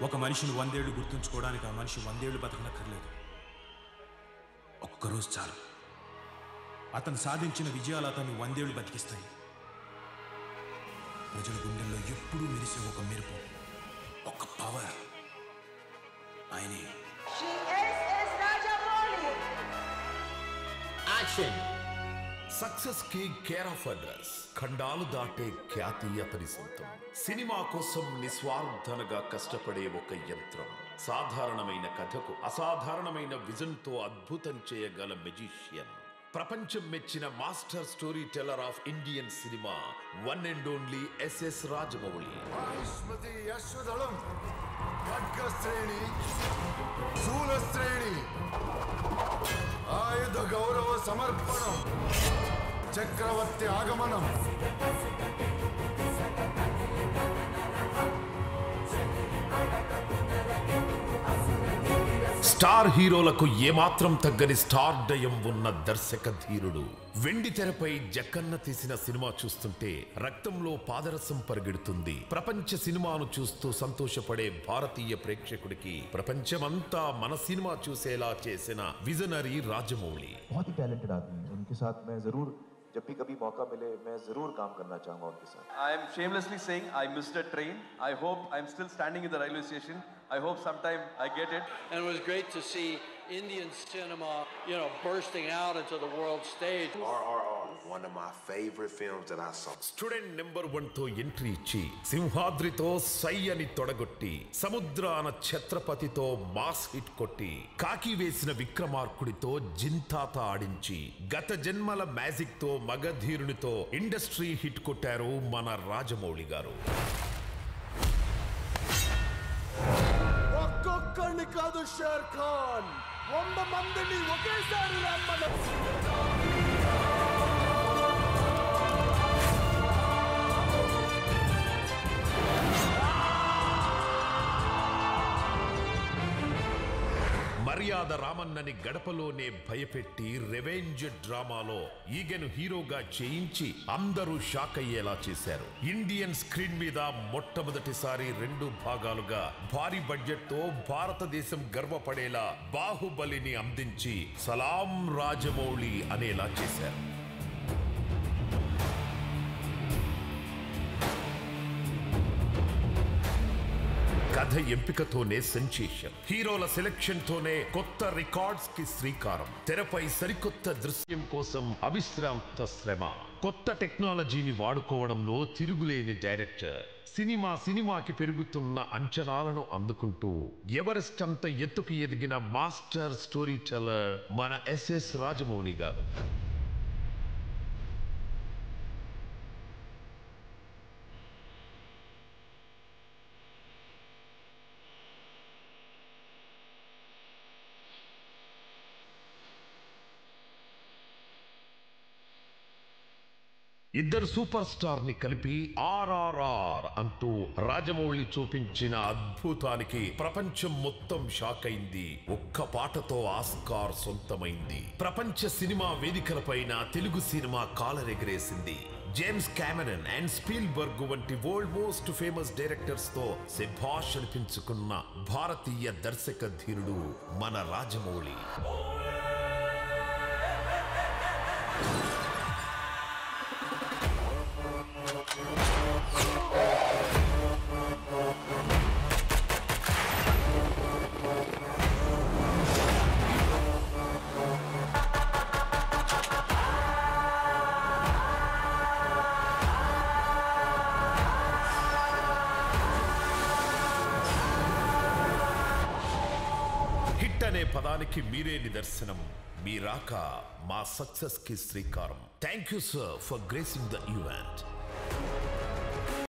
ఒక మనిషిని 100 ఏళ్ళు గుర్తుంచుకోవడానికి ఆ మనిషి 100 ఏళ్ళు బతకనక్కర్లేదు. ఒక్కరోజు చాలు. అతను సాధించిన విజయాలు అతన్ని 100 ఏళ్ళు బతికిస్తాయి. ప్రజల గుండెల్లో ఎప్పుడూ మెరిసే ఒక మెరుపు, ఒక పవర్, ఆయనే. సక్సెస్ కి కేర్ ఆఫ్ అడ్రస్, ఖండాలు దాటే ఖ్యాతి అతని సొంతం. సినిమా కోసం నిస్వార్థనగా కష్టపడే ఒక యంత్రం. సాధారణమైన కథకు అసాధారణమైన విజన్ తో అద్భుతం చేయగల మెజిషియన్. ప్రపంచం మెచ్చిన master storyteller of Indian cinema, one and only SS Rajamouli. ఆయుధ గౌరవ సమర్పణం, చక్రవర్తి ఆగమనం. స్టార్ హీరోలకు ఏమాత్రం తగ్గని స్టార్ డయం ఉన్న దర్శక ధీరుడు. వెండి తెరపై జక్కన్న తీసిన సినిమా చూస్తుంటే రక్తంలో పాదరసం పరిగెడుతుంది. ప్రపంచ సినిమాను చూస్తూ సంతోషపడే భారతీయ ప్రేక్షకుడికి ప్రపంచమంతా మన సినిమా చూసేలా చేసిన విజనరీ రాజమౌళి. जब भी कभी मौका मिले मैं जरूर काम करना चाहूंगा उनके साथ. I am shamelessly saying I missed a train. I hope I'm still standing in the railway station. I hope sometime I get it. And it was great to see Indian cinema, bursting out into the world stage. RRR, one of my favorite films that I saw. Student number 1 తో entry ఇచ్చి సింహాద్రితో సై అని తొడగొట్టి, సముద్రాన ఛత్రపతితో mass hit కొట్టి, కాకి వేసిన విక్రమార్కుడితో జింతాత ఆడించి, గత జన్మల magic తో మగధీరునితో ఇండస్ట్రీ హిట్ కొట్టారు మన రాజమౌళి గారు. ఒక్కొక్కడిని కాదు షేర్ ఖాన్, 100 మందిని ఒకేసారి రమ్మను. మర్యాద రామన్నని గడపలోనే భయపెట్టి రెవెంజ్ డ్రామాలో ఈగను హీరోగా చేయించి అందరూ షాక్ అయ్యేలా చేశారు. ఇండియన్ స్క్రీన్ మీద మొట్టమొదటిసారి 2 భాగాలుగా భారీ బడ్జెట్ తో భారతదేశం గర్వపడేలా బాహుబలిని అందించి సలాం రాజమౌళి అనేలా చేశారు. కథ ఎంపికతోనే సెన్సేషన్, హీరోల సెలెక్షన్ తోనే కొత్త రికార్డ్స్ కి శ్రీకారం. తెరపై సరికొత్త దృశ్యం కోసం అవిశ్రాంత శ్రమ, కొత్త టెక్నాలజీని వాడుకోవడంలో తిరుగులేని డైరెక్టర్. సినిమాకి పెరుగుతున్న అంచనాలను అందుకుంటూ ఎవరెస్ట్ అంత ఎత్తుకు ఎదిగిన మాస్టర్ స్టోరీ టెల్లర్ మన ఎస్ఎస్ రాజమౌళి గారు. ఇద్దరు సూపర్ స్టార్ ని కలిపి RRR అంటూ రాజమౌళి చూపించిన అద్భుతానికి ప్రపంచం మొత్తం షాక్ అయింది. ఒక్క పాటతో ఆస్కార్ సొంతమైంది. ప్రపంచ సినిమా వేదికలపైన తెలుగు సినిమా కాలరెగరేసింది. జేమ్స్ కెమెరన్ అండ్ స్పీల్బర్గ్ వంటి వరల్డ్ మోస్ట్ ఫేమస్ డైరెక్టర్స్ తో శభాష్ అనిపించుకున్న భారతీయ దర్శక ధీరుడు మన రాజమౌళి. హిట్ అనే పదానికి మీరే నిదర్శనం. మీ రాక మా సక్సెస్ కి శ్రీకారం. Thank you sir for gracing the event.